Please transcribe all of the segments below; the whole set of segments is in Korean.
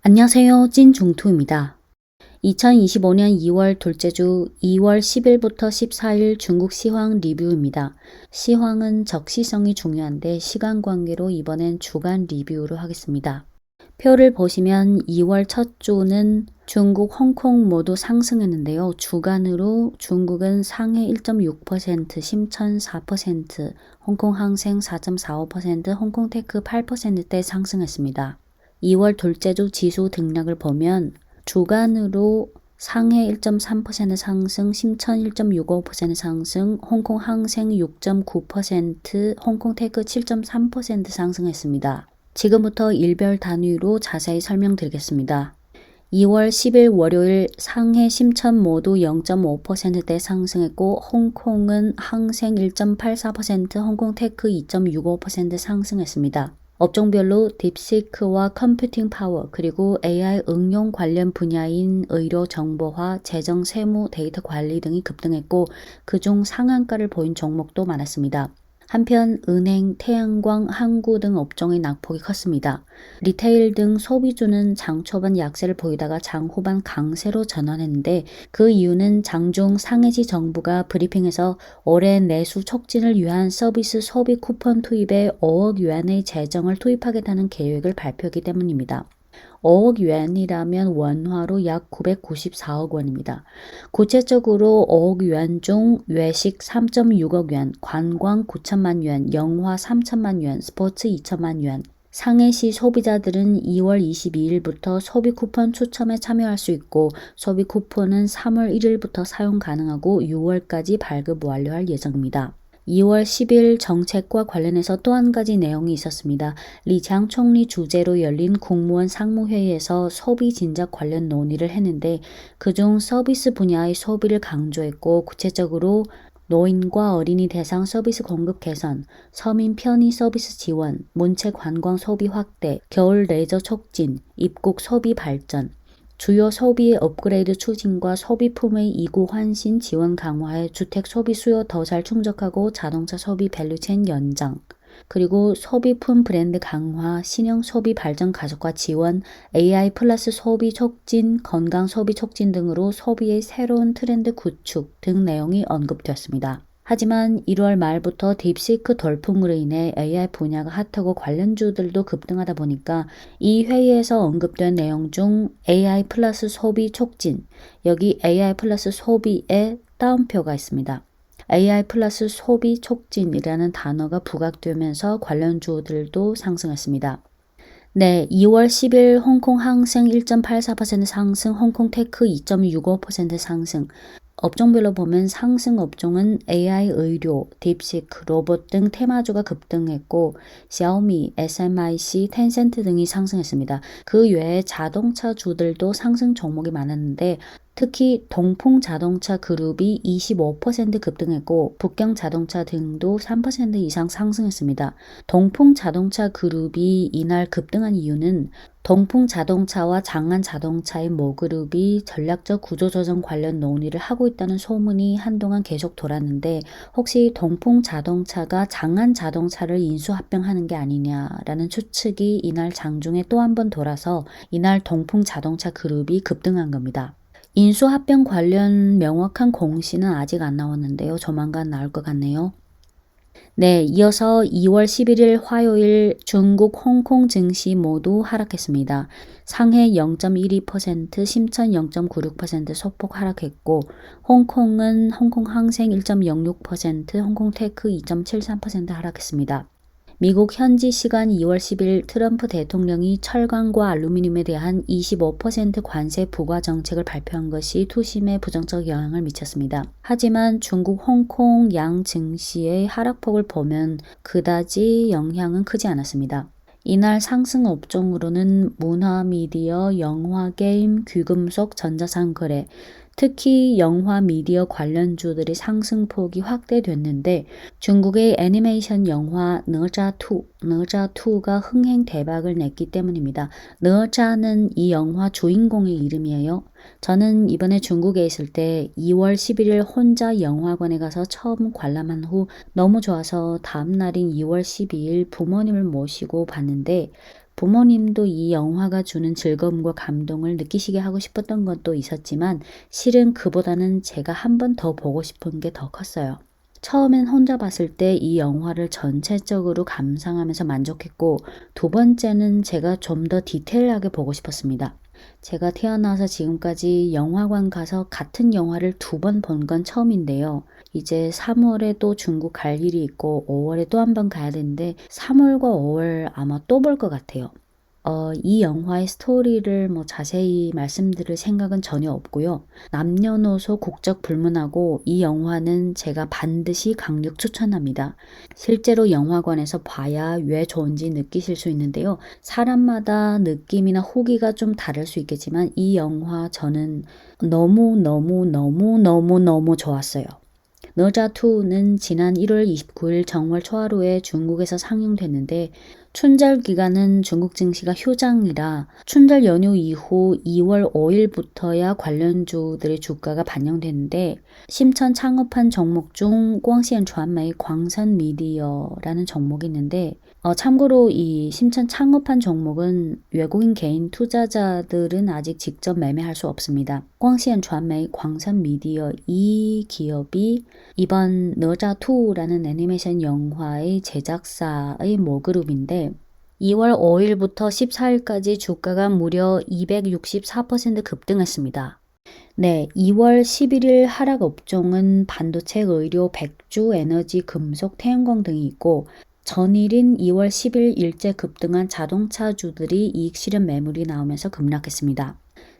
안녕하세요. 찐중투입니다. 2025년 2월 둘째 주 2월 10일부터 14일 중국 시황 리뷰입니다. 시황은 적시성이 중요한데 시간 관계로 이번엔 주간 리뷰로 하겠습니다. 표를 보시면 2월 첫 주는 중국, 홍콩 모두 상승했는데요. 주간으로 중국은 상해 1.6%, 심천 4%, 홍콩 항생 4.45%, 홍콩 테크 8%대 상승했습니다. 2월 둘째 주 지수 등락을 보면 주간으로 상해 1.3% 상승, 심천 1.65% 상승, 홍콩 항생 6.9%, 홍콩 테크 7.3% 상승했습니다. 지금부터 일별 단위로 자세히 설명드리겠습니다. 2월 10일 월요일 상해 심천 모두 0.5%대 상승했고 홍콩은 항생 1.84%, 홍콩 테크 2.65% 상승했습니다. 업종별로 딥시크와 컴퓨팅 파워 그리고 AI 응용 관련 분야인 의료 정보화, 재정 세무 데이터 관리 등이 급등했고 그중 상한가를 보인 종목도 많았습니다. 한편 은행, 태양광, 항구 등 업종의 낙폭이 컸습니다. 리테일 등 소비주는 장 초반 약세를 보이다가 장 후반 강세로 전환했는데 그 이유는 장중 상해시 정부가 브리핑에서 올해 내수 촉진을 위한 서비스 소비 쿠폰 투입에 5억 위안의 재정을 투입하겠다는 계획을 발표하기 때문입니다. 5억 위안이라면 원화로 약 994억 원입니다. 구체적으로 5억 위안 중 외식 3.6억 위안, 관광 9천만 위안, 영화 3천만 위안, 스포츠 2천만 위안. 상해시 소비자들은 2월 22일부터 소비 쿠폰 추첨에 참여할 수 있고 소비 쿠폰은 3월 1일부터 사용 가능하고 6월까지 발급 완료할 예정입니다. 2월 10일 정책과 관련해서 또 한 가지 내용이 있었습니다. 리장 총리 주재로 열린 국무원 상무회의에서 소비 진작 관련 논의를 했는데 그중 서비스 분야의 소비를 강조했고 구체적으로 노인과 어린이 대상 서비스 공급 개선, 서민 편의 서비스 지원, 문체 관광 소비 확대, 겨울 레저 촉진, 입국 소비 발전, 주요 소비의 업그레이드 추진과 소비품의 이구 환신 지원 강화에 주택 소비 수요 더 잘 충족하고 자동차 소비 밸류체인 연장, 그리고 소비품 브랜드 강화, 신형 소비 발전 가속화 지원, AI 플러스 소비 촉진, 건강 소비 촉진 등으로 소비의 새로운 트렌드 구축 등 내용이 언급되었습니다. 하지만 1월 말부터 딥시크 돌풍으로 인해 AI 분야가 핫하고 관련주들도 급등하다 보니까 이 회의에서 언급된 내용 중 AI 플러스 소비 촉진, 여기 AI 플러스 소비에 따옴표가 있습니다. AI 플러스 소비 촉진이라는 단어가 부각되면서 관련주들도 상승했습니다. 네, 2월 10일 홍콩 항생 1.84% 상승, 홍콩 테크 2.65% 상승. 업종별로 보면 상승 업종은 AI 의료, 딥시크, 로봇 등 테마주가 급등했고 샤오미, SMIC, 텐센트 등이 상승했습니다. 그 외에 자동차 주들도 상승 종목이 많았는데 특히 동풍자동차 그룹이 25% 급등했고 북경자동차 등도 3% 이상 상승했습니다. 동풍자동차 그룹이 이날 급등한 이유는 동풍자동차와 장안자동차의 모그룹이 전략적 구조조정 관련 논의를 하고 있다는 소문이 한동안 계속 돌았는데 혹시 동풍자동차가 장안자동차를 인수합병하는 게 아니냐라는 추측이 이날 장중에 또 한 번 돌아서 이날 동풍자동차 그룹이 급등한 겁니다. 인수합병 관련 명확한 공시는 아직 안 나왔는데요. 조만간 나올 것 같네요. 네, 이어서 2월 11일 화요일 중국 홍콩 증시 모두 하락했습니다. 상해 0.12%, 심천 0.96% 소폭 하락했고 홍콩은 홍콩 항생 1.06%, 홍콩 테크 2.73% 하락했습니다. 미국 현지 시간 2월 10일 트럼프 대통령이 철강과 알루미늄에 대한 25% 관세 부과 정책을 발표한 것이 투심에 부정적 영향을 미쳤습니다. 하지만 중국 홍콩 양 증시의 하락폭을 보면 그다지 영향은 크지 않았습니다. 이날 상승 업종으로는 문화, 미디어, 영화, 게임, 귀금속, 전자상거래, 특히 영화 미디어 관련주들의 상승폭이 확대됐는데 중국의 애니메이션 영화 나자2가 흥행 대박을 냈기 때문입니다. 나자는 이 영화 주인공의 이름이에요. 저는 이번에 중국에 있을 때 2월 11일 혼자 영화관에 가서 처음 관람한 후 너무 좋아서 다음 날인 2월 12일 부모님을 모시고 봤는데 부모님도 이 영화가 주는 즐거움과 감동을 느끼시게 하고 싶었던 것도 있었지만 실은 그보다는 제가 한 번 더 보고 싶은 게 더 컸어요. 처음엔 혼자 봤을 때 이 영화를 전체적으로 감상하면서 만족했고 두 번째는 제가 좀 더 디테일하게 보고 싶었습니다. 제가 태어나서 지금까지 영화관 가서 같은 영화를 두 번 본 건 처음인데요. 이제 3월에 또 중국 갈 일이 있고 5월에 또 한 번 가야 되는데 3월과 5월 아마 또 볼 것 같아요. 이 영화의 스토리를 자세히 말씀드릴 생각은 전혀 없고요. 남녀노소 국적 불문하고 이 영화는 제가 반드시 강력 추천합니다. 실제로 영화관에서 봐야 왜 좋은지 느끼실 수 있는데요. 사람마다 느낌이나 후기가 좀 다를 수 있겠지만 이 영화 저는 너무 좋았어요. 나루토는 지난 1월 29일 정월 초하루에 중국에서 상영됐는데 춘절 기간은 중국 증시가 휴장이라 춘절 연휴 이후 2월 5일부터야 관련주들의 주가가 반영됐는데 심천 창업한 종목 중 광시엔传媒 광선 미디어라는 종목이 있는데 참고로 이 심천 창업한 종목은 외국인 개인 투자자들은 아직 직접 매매할 수 없습니다. 광시엔传媒 광선 미디어 이 기업이 이번 나루토라는 애니메이션 영화의 제작사의 모그룹인데 2월 5일부터 14일까지 주가가 무려 264% 급등했습니다. 네, 2월 11일 하락 업종은 반도체, 의료, 백주, 에너지, 금속, 태양광 등이 있고 전일인 2월 10일 일제 급등한 자동차주들이 이익 실현 매물이 나오면서 급락했습니다.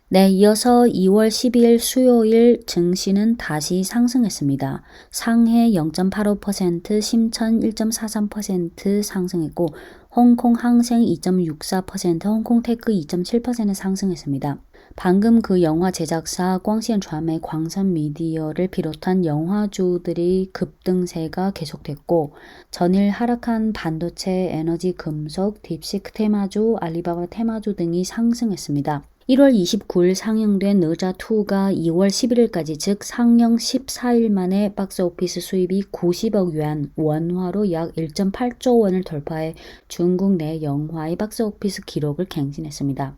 네, 이어서 2월 12일 수요일 증시는 다시 상승했습니다. 상해 0.85%, 심천 1.43% 상승했고 홍콩 항생 2.64%, 홍콩테크 2.7% 상승했습니다. 방금 그 영화 제작사 광시엔传媒 광선 미디어를 비롯한 영화주들이 급등세가 계속됐고 전일 하락한 반도체, 에너지, 금속, 딥시크 테마주, 알리바바 테마주 등이 상승했습니다. 1월 29일 상영된 나루토가 2월 11일까지 즉 상영 14일 만에 박스오피스 수입이 90억 위안, 원화로 약 1.8조 원을 돌파해 중국 내 영화의 박스오피스 기록을 갱신했습니다.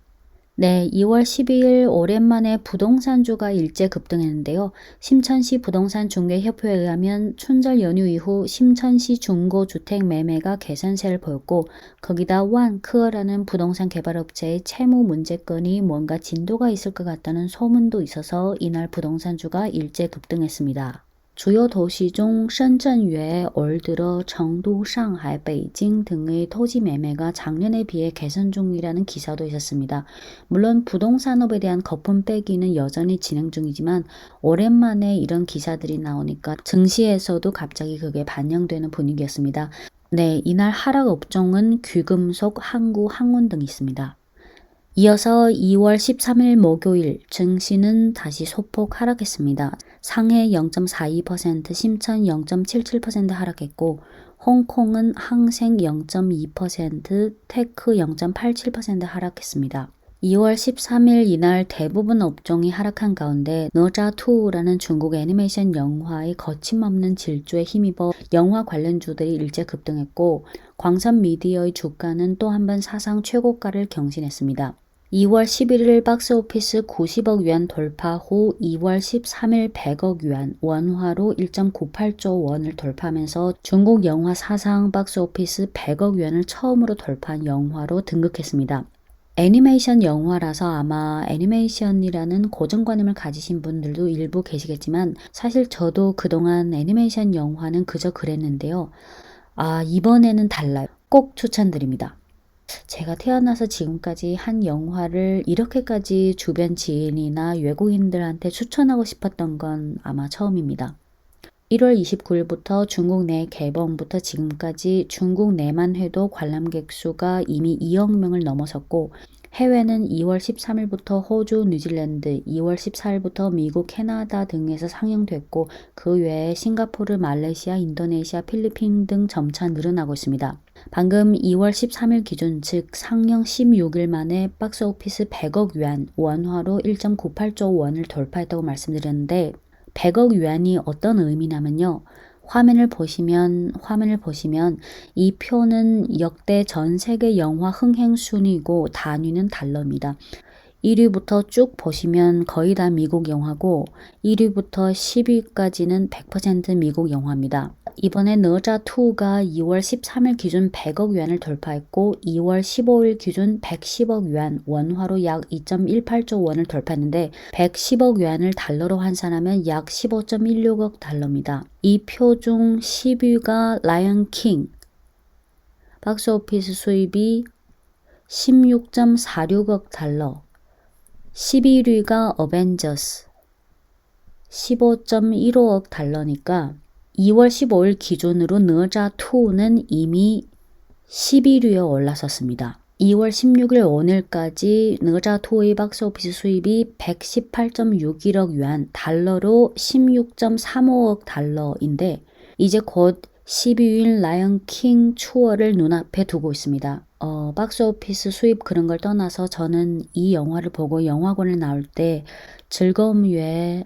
네, 2월 12일 오랜만에 부동산주가 일제 급등했는데요. 심천시 부동산 중개협회에 의하면 춘절 연휴 이후 심천시 중고주택 매매가 개선세를 보였고 거기다 완크어라는 부동산 개발업체의 채무 문제건이 뭔가 진도가 있을 것 같다는 소문도 있어서 이날 부동산주가 일제 급등했습니다. 주요 도시 중深圳외에 올 들어 청도, 상하이, 베이징 등의 토지 매매가 작년에 비해 개선 중이라는 기사도 있었습니다. 물론 부동산업에 대한 거품 빼기는 여전히 진행 중이지만 오랜만에 이런 기사들이 나오니까 증시에서도 갑자기 그게 반영되는 분위기였습니다. 네, 이날 하락 업종은 귀금속, 항구, 항운 등이 있습니다. 이어서 2월 13일 목요일 증시는 다시 소폭 하락했습니다. 상해 0.42%, 심천 0.77% 하락했고 홍콩은 항생 0.2%, 테크 0.87% 하락했습니다. 2월 13일 이날 대부분 업종이 하락한 가운데 나루토라는 중국 애니메이션 영화의 거침없는 질주에 힘입어 영화 관련주들이 일제 급등했고 광선 미디어의 주가는 또 한 번 사상 최고가를 경신했습니다. 2월 11일 박스오피스 90억 위안 돌파 후 2월 13일 100억 위안, 원화로 1.98조 원을 돌파하면서 중국 영화 사상 박스오피스 100억 위안을 처음으로 돌파한 영화로 등극했습니다. 애니메이션 영화라서 아마 애니메이션이라는 고정관념을 가지신 분들도 일부 계시겠지만 사실 저도 그동안 애니메이션 영화는 그저 그랬는데요. 이번에는 달라요. 꼭 추천드립니다. 제가 태어나서 지금까지 한 영화를 이렇게까지 주변 지인이나 외국인들한테 추천하고 싶었던 건 아마 처음입니다. 1월 29일부터 중국 내 개봉부터 지금까지 중국 내만 해도 관람객 수가 이미 2억 명을 넘어섰고 해외는 2월 13일부터 호주, 뉴질랜드, 2월 14일부터 미국, 캐나다 등에서 상영됐고 그 외에 싱가포르, 말레이시아, 인도네시아, 필리핀 등 점차 늘어나고 있습니다. 방금 2월 13일 기준 즉 상영 16일 만에 박스오피스 100억 위안, 원화로 1.98조 원을 돌파했다고 말씀드렸는데 100억 위안이 어떤 의미냐면요. 화면을 보시면 이 표는 역대 전 세계 영화 흥행 순위고 단위는 달러입니다. 1위부터 쭉 보시면 거의 다 미국 영화고 1위부터 10위까지는 100% 미국 영화입니다. 이번에 나자2가 2월 13일 기준 100억 위안을 돌파했고 2월 15일 기준 110억 위안, 원화로 약 2.18조 원을 돌파했는데 110억 위안을 달러로 환산하면 약 15.16억 달러입니다. 이 표 중 10위가 라이언 킹, 박스오피스 수입이 16.46억 달러, 11위가 어벤져스 15.15억 달러니까 2월 15일 기준으로 나자2는 이미 11위에 올라섰습니다. 2월 16일 오늘까지 나자2의 박스오피스 수입이 118.61억 위안, 달러로 16.35억 달러인데 이제 곧 12위인 라이언 킹 추월을 눈앞에 두고 있습니다. 박스오피스 수입 그런 걸 떠나서 저는 이 영화를 보고 영화관에 나올 때 즐거움 외에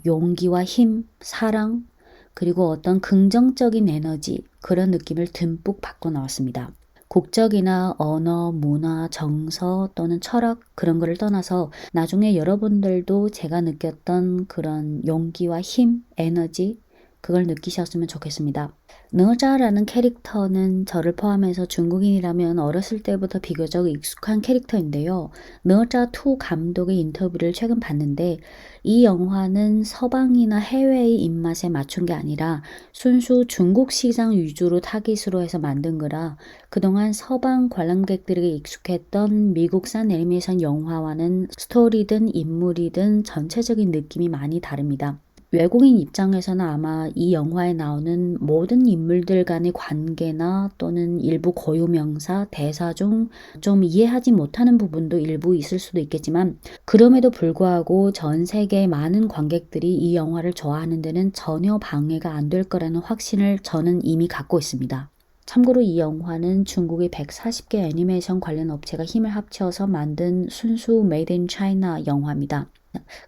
용기와 힘, 사랑, 그리고 어떤 긍정적인 에너지 그런 느낌을 듬뿍 받고 나왔습니다. 국적이나 언어, 문화, 정서 또는 철학 그런 거를 떠나서 나중에 여러분들도 제가 느꼈던 그런 용기와 힘, 에너지 그걸 느끼셨으면 좋겠습니다. 너자라는 캐릭터는 저를 포함해서 중국인이라면 어렸을 때부터 비교적 익숙한 캐릭터인데요. 너자2 감독의 인터뷰를 최근 봤는데 이 영화는 서방이나 해외의 입맛에 맞춘 게 아니라 순수 중국 시장 위주로 타깃으로 해서 만든 거라 그동안 서방 관람객들에게 익숙했던 미국산 애니메이션 영화와는 스토리든 인물이든 전체적인 느낌이 많이 다릅니다. 외국인 입장에서는 아마 이 영화에 나오는 모든 인물들 간의 관계나 또는 일부 고유명사, 대사 중 좀 이해하지 못하는 부분도 일부 있을 수도 있겠지만 그럼에도 불구하고 전 세계의 많은 관객들이 이 영화를 좋아하는 데는 전혀 방해가 안 될 거라는 확신을 저는 이미 갖고 있습니다. 참고로 이 영화는 중국의 140개 애니메이션 관련 업체가 힘을 합쳐서 만든 순수 메이드 인 차이나 영화입니다.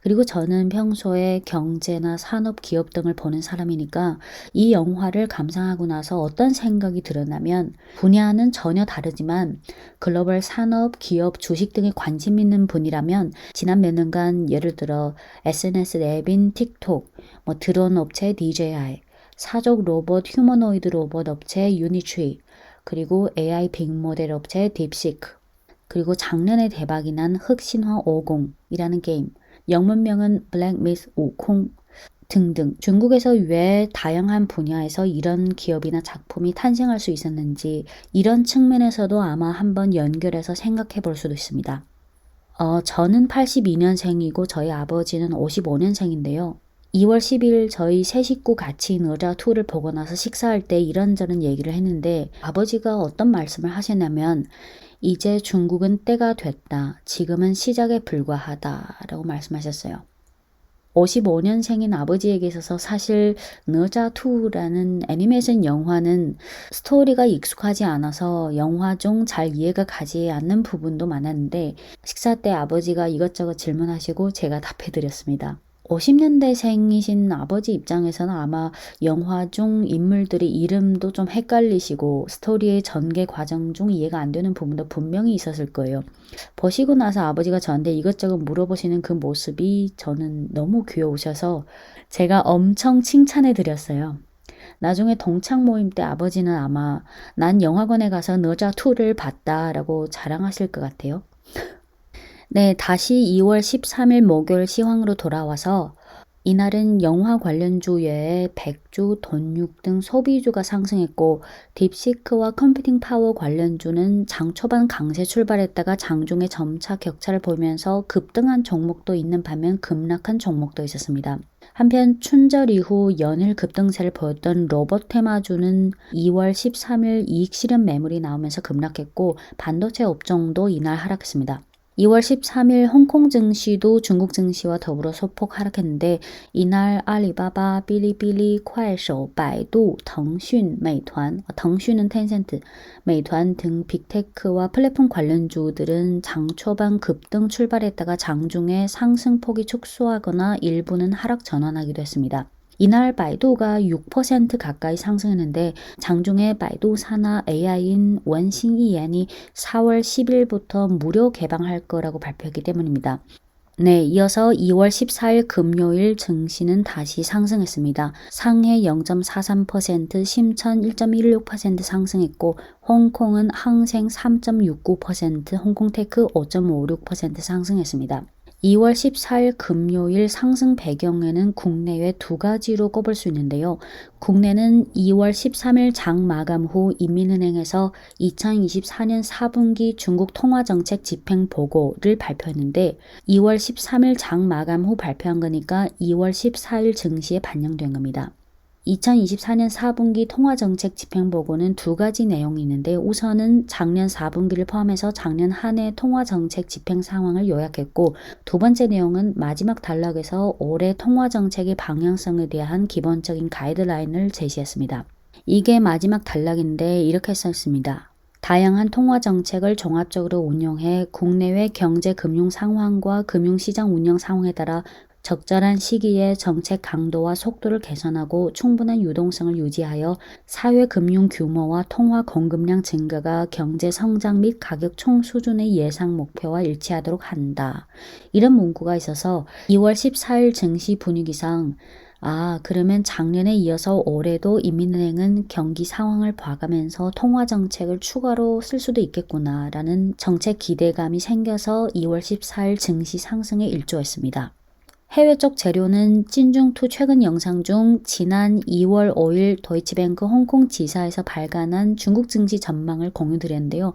그리고 저는 평소에 경제나 산업, 기업 등을 보는 사람이니까 이 영화를 감상하고 나서 어떤 생각이 들었냐면 분야는 전혀 다르지만 글로벌 산업, 기업, 주식 등에 관심 있는 분이라면 지난 몇 년간 예를 들어 SNS 앱인 틱톡, 드론 업체 DJI, 사족 로봇 휴머노이드 로봇 업체 유니트리, 그리고 AI 빅모델 업체 딥시크, 그리고 작년에 대박이 난 흑신화 50이라는 게임, 영문명은 블랙 미스 우콩 등등 중국에서 왜 다양한 분야에서 이런 기업이나 작품이 탄생할 수 있었는지 이런 측면에서도 아마 한번 연결해서 생각해 볼 수도 있습니다. 저는 82년생이고 저희 아버지는 55년생인데요. 2월 10일 저희 세 식구 같이 나자2를 보고 나서 식사할 때 이런저런 얘기를 했는데 아버지가 어떤 말씀을 하셨냐면 이제 중국은 때가 됐다. 지금은 시작에 불과하다. 라고 말씀하셨어요. 55년생인 아버지에게 있어서 사실 나자2라는 애니메이션 영화는 스토리가 익숙하지 않아서 영화 중 잘 이해가 가지 않는 부분도 많았는데 식사 때 아버지가 이것저것 질문하시고 제가 답해드렸습니다. 50년대생이신 아버지 입장에서는 아마 영화 중 인물들의 이름도 좀 헷갈리시고 스토리의 전개 과정 중 이해가 안 되는 부분도 분명히 있었을 거예요. 보시고 나서 아버지가 저한테 이것저것 물어보시는 그 모습이 저는 너무 귀여우셔서 제가 엄청 칭찬해 드렸어요. 나중에 동창 모임 때 아버지는 아마 난 영화관에 가서 나자2를 봤다라고 자랑하실 것 같아요. 네, 다시 2월 13일 목요일 시황으로 돌아와서 이날은 영화 관련주 외에 백주, 돈육 등 소비주가 상승했고 딥시크와 컴퓨팅 파워 관련주는 장 초반 강세 출발했다가 장중에 점차 격차를 보이면서 급등한 종목도 있는 반면 급락한 종목도 있었습니다. 한편 춘절 이후 연일 급등세를 보였던 로봇 테마주는 2월 13일 이익 실현 매물이 나오면서 급락했고 반도체 업종도 이날 하락했습니다. 2월 13일 홍콩 증시도 중국 증시와 더불어 소폭 하락했는데 이날 알리바바, 삐리삐리, 콰이쇼, 바이두,腾讯, 메이团,腾讯은 텐센트, 메이团등 빅테크와 플랫폼 관련주들은 장 초반 급등 출발했다가 장중에 상승폭이 축소하거나 일부는 하락 전환하기도 했습니다. 이날 바이두가 6% 가까이 상승했는데 장중에 바이두 산하 AI인 원싱이엔이 4월 10일부터 무료 개방할 거라고 발표했기 때문입니다. 네, 이어서 2월 14일 금요일 증시는 다시 상승했습니다. 상해 0.43%, 심천 1.16% 상승했고 홍콩은 항생 3.69%, 홍콩테크 5.56% 상승했습니다. 2월 14일 금요일 상승 배경에는 국내외 두 가지로 꼽을 수 있는데요. 국내는 2월 13일 장 마감 후 인민은행에서 2024년 4분기 중국 통화정책 집행 보고를 발표했는데 2월 13일 장 마감 후 발표한 거니까 2월 14일 증시에 반영된 겁니다. 2024년 4분기 통화정책 집행보고는 두 가지 내용이 있는데 우선은 작년 4분기를 포함해서 작년 한 해 통화정책 집행 상황을 요약했고 두 번째 내용은 마지막 단락에서 올해 통화정책의 방향성에 대한 기본적인 가이드라인을 제시했습니다. 이게 마지막 단락인데 이렇게 썼습니다. 다양한 통화정책을 종합적으로 운용해 국내외 경제 금융 상황과 금융시장 운영 상황에 따라 적절한 시기에 정책 강도와 속도를 개선하고 충분한 유동성을 유지하여 사회 금융 규모와 통화 공급량 증가가 경제 성장 및 가격 총 수준의 예상 목표와 일치하도록 한다. 이런 문구가 있어서 2월 14일 증시 분위기상 그러면 작년에 이어서 올해도 인민은행은 경기 상황을 봐가면서 통화정책을 추가로 쓸 수도 있겠구나라는 정책 기대감이 생겨서 2월 14일 증시 상승에 일조했습니다. 해외 쪽 재료는 찐중투 최근 영상 중 지난 2월 5일 도이치뱅크 홍콩 지사에서 발간한 중국 증시 전망을 공유드렸는데요.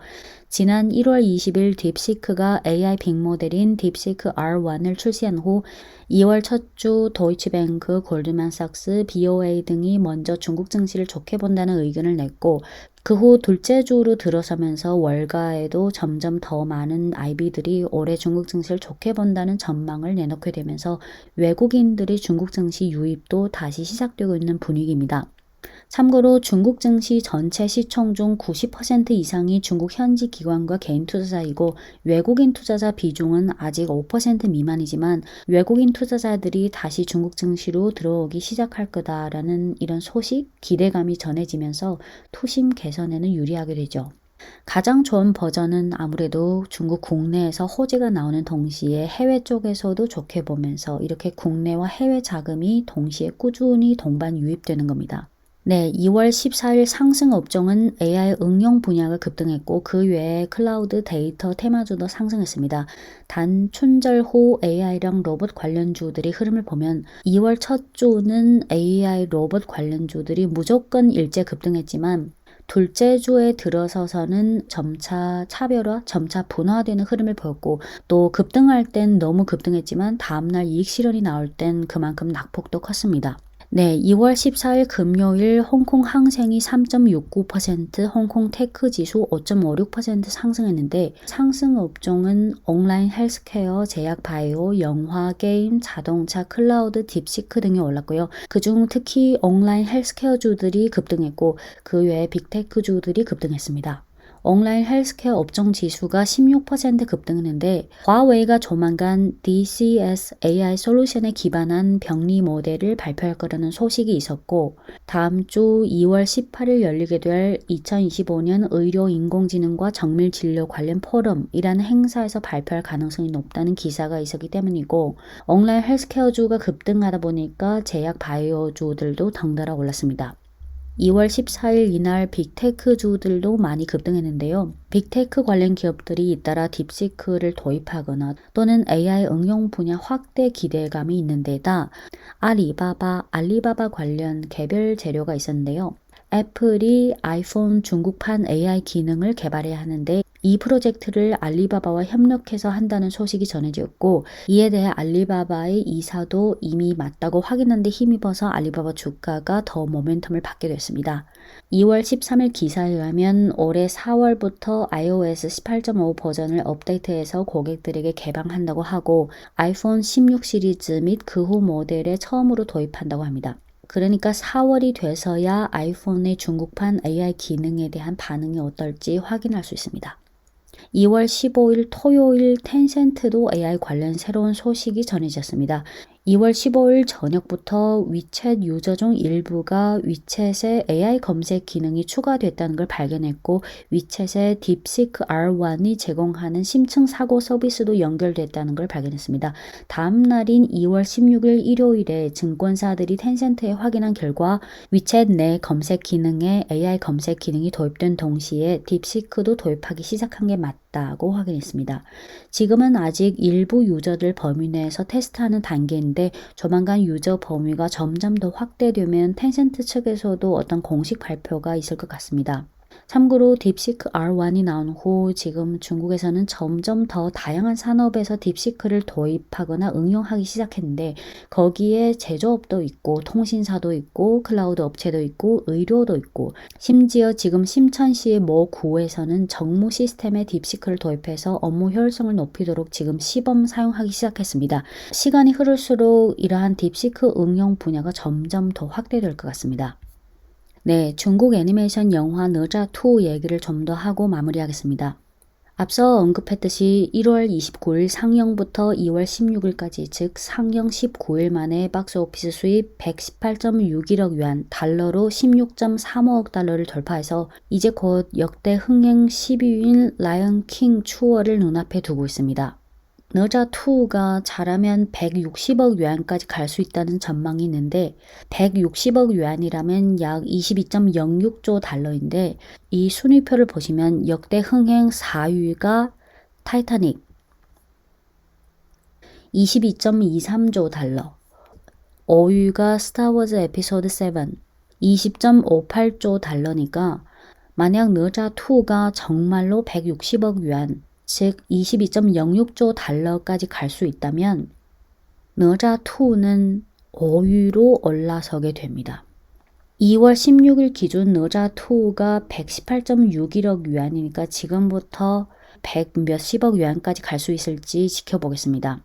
지난 1월 20일 딥시크가 AI 빅모델인 딥시크 R1을 출시한 후 2월 첫 주 도이치뱅크, 골드만삭스, BOA 등이 먼저 중국 증시를 좋게 본다는 의견을 냈고 그 후 둘째 주로 들어서면서 월가에도 점점 더 많은 IB들이 올해 중국 증시를 좋게 본다는 전망을 내놓게 되면서 외국인들의 중국 증시 유입도 다시 시작되고 있는 분위기입니다. 참고로 중국 증시 전체 시총 중 90% 이상이 중국 현지 기관과 개인 투자자이고 외국인 투자자 비중은 아직 5% 미만이지만 외국인 투자자들이 다시 중국 증시로 들어오기 시작할 거다라는 이런 소식, 기대감이 전해지면서 투심 개선에는 유리하게 되죠. 가장 좋은 버전은 아무래도 중국 국내에서 호재가 나오는 동시에 해외 쪽에서도 좋게 보면서 이렇게 국내와 해외 자금이 동시에 꾸준히 동반 유입되는 겁니다. 네, 2월 14일 상승 업종은 AI 응용 분야가 급등했고 그 외에 클라우드 데이터 테마주도 상승했습니다. 단 춘절 후 AI랑 로봇 관련주들이 흐름을 보면 2월 첫 주는 AI 로봇 관련주들이 무조건 일제 급등했지만 둘째 주에 들어서서는 점차 차별화, 점차 분화되는 흐름을 보였고 또 급등할 땐 너무 급등했지만 다음날 이익 실현이 나올 땐 그만큼 낙폭도 컸습니다. 네, 2월 14일 금요일 홍콩 항생이 3.69%, 홍콩 테크 지수 5.56% 상승했는데 상승 업종은 온라인 헬스케어, 제약 바이오, 영화, 게임, 자동차, 클라우드, 딥시크 등이 올랐고요. 그중 특히 온라인 헬스케어주들이 급등했고 그 외에 빅테크주들이 급등했습니다. 온라인 헬스케어 업종 지수가 16% 급등했는데 화웨이가 조만간 DCS AI 솔루션에 기반한 병리 모델을 발표할 거라는 소식이 있었고 다음 주 2월 18일 열리게 될 2025년 의료 인공지능과 정밀 진료 관련 포럼이라는 행사에서 발표할 가능성이 높다는 기사가 있었기 때문이고 온라인 헬스케어주가 급등하다 보니까 제약 바이오주들도 덩달아 올랐습니다. 2월 14일 이날 빅테크주들도 많이 급등했는데요. 빅테크 관련 기업들이 잇따라 딥시크를 도입하거나 또는 AI 응용 분야 확대 기대감이 있는 데다 알리바바 관련 개별 재료가 있었는데요. 애플이 아이폰 중국판 AI 기능을 개발해야 하는데 이 프로젝트를 알리바바와 협력해서 한다는 소식이 전해졌고 이에 대해 알리바바의 이사도 이미 맞다고 확인한 데 힘입어서 알리바바 주가가 더 모멘텀을 받게 됐습니다. 2월 13일 기사에 의하면 올해 4월부터 iOS 18.5 버전을 업데이트해서 고객들에게 개방한다고 하고 아이폰 16 시리즈 및 그 후 모델에 처음으로 도입한다고 합니다. 그러니까 4월이 돼서야 아이폰의 중국판 AI 기능에 대한 반응이 어떨지 확인할 수 있습니다. 2월 15일 토요일 텐센트도 AI 관련 새로운 소식이 전해졌습니다. 2월 15일 저녁부터 위챗 유저 중 일부가 위챗에 AI 검색 기능이 추가됐다는 걸 발견했고 위챗에 딥시크 R1이 제공하는 심층 사고 서비스도 연결됐다는 걸 발견했습니다. 다음 날인 2월 16일 일요일에 증권사들이 텐센트에 확인한 결과 위챗 내 검색 기능에 AI 검색 기능이 도입된 동시에 딥시크도 도입하기 시작한 게 맞다고 확인했습니다. 지금은 아직 일부 유저들 범위 내에서 테스트하는 단계인데 조만간 유저 범위가 점점 더 확대되면 텐센트 측에서도 어떤 공식 발표가 있을 것 같습니다. 참고로 딥시크 R1이 나온 후 지금 중국에서는 점점 더 다양한 산업에서 딥시크를 도입하거나 응용하기 시작했는데 거기에 제조업도 있고 통신사도 있고 클라우드 업체도 있고 의료도 있고 심지어 지금 심천시의 모 구에서는 정무 시스템에 딥시크를 도입해서 업무 효율성을 높이도록 지금 시범 사용하기 시작했습니다. 시간이 흐를수록 이러한 딥시크 응용 분야가 점점 더 확대될 것 같습니다. 네, 중국 애니메이션 영화 나루토 얘기를 좀 더 하고 마무리하겠습니다. 앞서 언급했듯이 1월 29일 상영부터 2월 16일까지 즉 상영 19일 만에 박스오피스 수입 118.6일억 yuan, 달러로 16.35억 달러를 돌파해서 이제 곧 역대 흥행 10위인 라이언 킹 추월을 눈앞에 두고 있습니다. 나루토가 잘하면 160억 yuan까지 갈 수 있다는 전망이 있는데 160억 yuan이라면 약 22.06조 달러인데 이 순위표를 보시면 역대 흥행 4위가 타이타닉 22.23조 달러, 5위가 스타워즈 에피소드 7 20.58조 달러니까 만약 나루토가 정말로 160억 yuan 즉 22.06조 달러까지 갈 수 있다면 나루토는 5위로 올라서게 됩니다. 2월 16일 기준 나루토가 118.61억 yuan이니까 지금부터 100 몇십억 yuan까지 갈 수 있을지 지켜보겠습니다.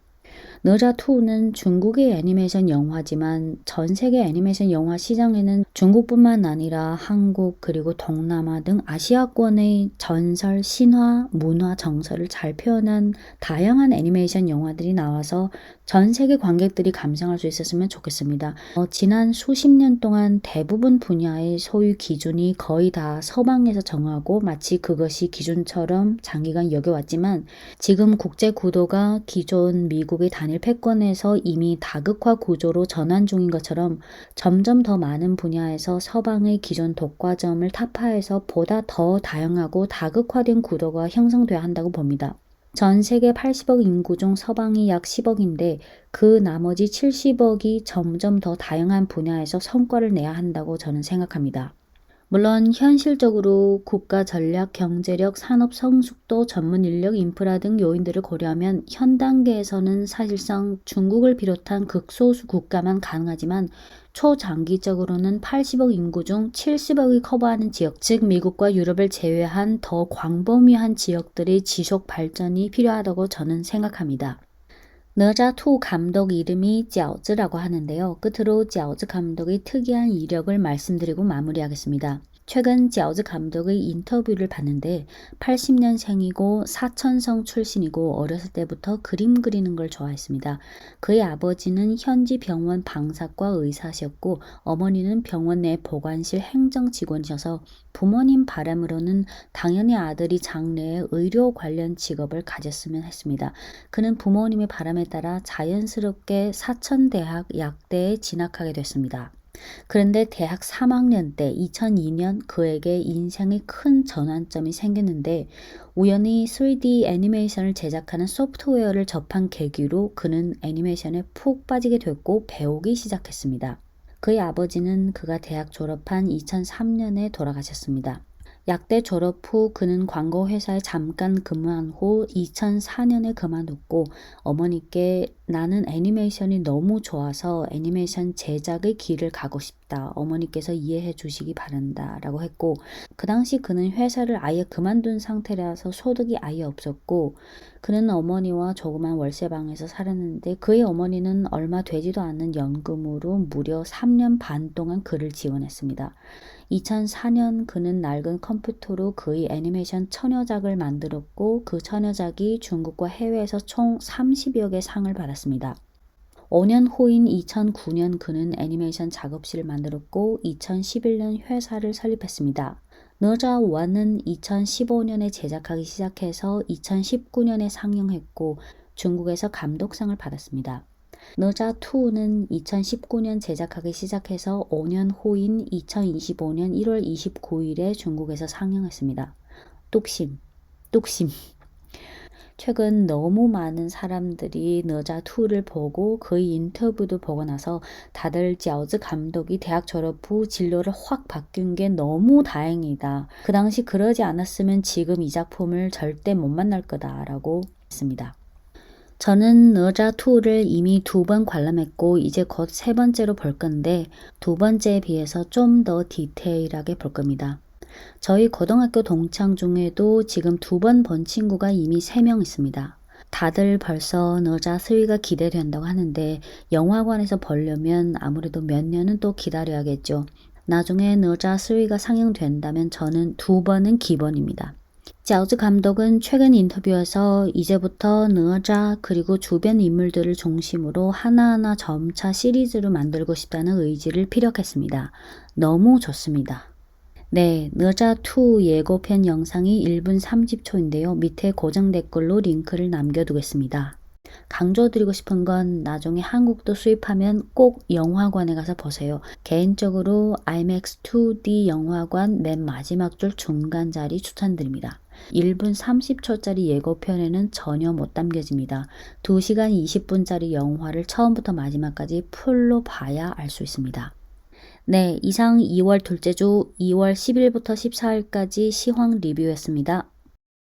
나루토는 중국의 애니메이션 영화지만 전 세계 애니메이션 영화 시장에는 중국뿐만 아니라 한국 그리고 동남아 등 아시아권의 전설, 신화, 문화, 정서를 잘 표현한 다양한 애니메이션 영화들이 나와서 전 세계 관객들이 감상할 수 있었으면 좋겠습니다. 지난 수십 년 동안 대부분 분야의 소유 기준이 거의 다 서방에서 정하고 마치 그것이 기준처럼 장기간 여겨왔지만 지금 국제 구도가 기존 미국의 단일 패권에서 이미 다극화 구조로 전환 중인 것처럼 점점 더 많은 분야에서 서방의 기존 독과점을 타파해서 보다 더 다양하고 다극화된 구도가 형성돼야 한다고 봅니다. 전 세계 80억 인구 중 서방이 약 10억인데 그 나머지 70억이 점점 더 다양한 분야에서 성과를 내야 한다고 저는 생각합니다. 물론 현실적으로 국가 전략, 경제력, 산업 성숙도, 전문 인력, 인프라 등 요인들을 고려하면 현 단계에서는 사실상 중국을 비롯한 극소수 국가만 가능하지만 초장기적으로는 80억 인구 중 70억이 커버하는 지역, 즉 미국과 유럽을 제외한 더 광범위한 지역들의 지속 발전이 필요하다고 저는 생각합니다. 나루토 감독 이름이 쩌즈라고 하는데요. 끝으로 쩌즈 감독의 특이한 이력을 말씀드리고 마무리하겠습니다. 최근 쩌즈 감독의 인터뷰를 봤는데 80년생이고 사천성 출신이고 어렸을 때부터 그림 그리는 걸 좋아했습니다. 그의 아버지는 현지 병원 방사과 의사셨고 어머니는 병원 내 보건실 행정 직원이셔서 부모님 바람으로는 당연히 아들이 장래에 의료 관련 직업을 가졌으면 했습니다. 그는 부모님의 바람에 따라 자연스럽게 사천대학 약대에 진학하게 됐습니다. 그런데 대학 3학년 때 2002년 그에게 인생의 큰 전환점이 생겼는데 우연히 3D 애니메이션을 제작하는 소프트웨어를 접한 계기로 그는 애니메이션에 푹 빠지게 됐고 배우기 시작했습니다. 그의 아버지는 그가 대학 졸업한 2003년에 돌아가셨습니다. 약대 졸업 후 그는 광고 회사에 잠깐 근무한 후 2004년에 그만뒀고 어머니께 나는 애니메이션이 너무 좋아서 애니메이션 제작의 길을 가고 싶다. 어머니께서 이해해 주시기 바란다. 라고 했고 그 당시 그는 회사를 아예 그만둔 상태라서 소득이 아예 없었고 그는 어머니와 조그만 월세방에서 살았는데 그의 어머니는 얼마 되지도 않는 연금으로 무려 3년 반 동안 그를 지원했습니다. 2004년 그는 낡은 컴퓨터로 그의 애니메이션 처녀작을 만들었고 그 처녀작이 중국과 해외에서 총 30여 개 상을 받았습니다. 5년 후인 2009년 그는 애니메이션 작업실을 만들었고 2011년 회사를 설립했습니다. 너자원은 2015년에 제작하기 시작해서 2019년에 상영했고 중국에서 감독상을 받았습니다. 너자2는 2019년 제작하기 시작해서 5년 후인 2025년 1월 29일에 중국에서 상영했습니다. 뚝심. 최근 너무 많은 사람들이 너자2를 보고 그의 인터뷰도 보고 나서 다들 짜오즈 감독이 대학 졸업 후 진로를 확 바뀐 게 너무 다행이다. 그 당시 그러지 않았으면 지금 이 작품을 절대 못 만날 거다라고 했습니다. 저는 너자2를 이미 2번 관람했고 이제 곧 3번째로 볼 건데 2번째에 비해서 좀 더 디테일하게 볼 겁니다. 저희 고등학교 동창 중에도 지금 2번 본 친구가 이미 3명 있습니다. 다들 벌써 너자3가 기대된다고 하는데 영화관에서 보려면 아무래도 몇 년은 또 기다려야겠죠. 나중에 너자3가 상영된다면 저는 2번은 기본입니다. 짜오즈 감독은 최근 인터뷰에서 이제부터 너자 그리고 주변 인물들을 중심으로 하나하나 점차 시리즈로 만들고 싶다는 의지를 피력했습니다. 너무 좋습니다. 네, 너자2 예고편 영상이 1분 30초인데요. 밑에 고정 댓글로 링크를 남겨두겠습니다. 강조드리고 싶은 건 나중에 한국도 수입하면 꼭 영화관에 가서 보세요. 개인적으로 IMAX 2D 영화관 맨 마지막 줄 중간 자리 추천드립니다. 1분 30초짜리 예고편에는 전혀 못 담겨집니다. 2시간 20분짜리 영화를 처음부터 마지막까지 풀로 봐야 알 수 있습니다. 네, 이상 2월 둘째 주 2월 10일부터 14일까지 시황 리뷰였습니다.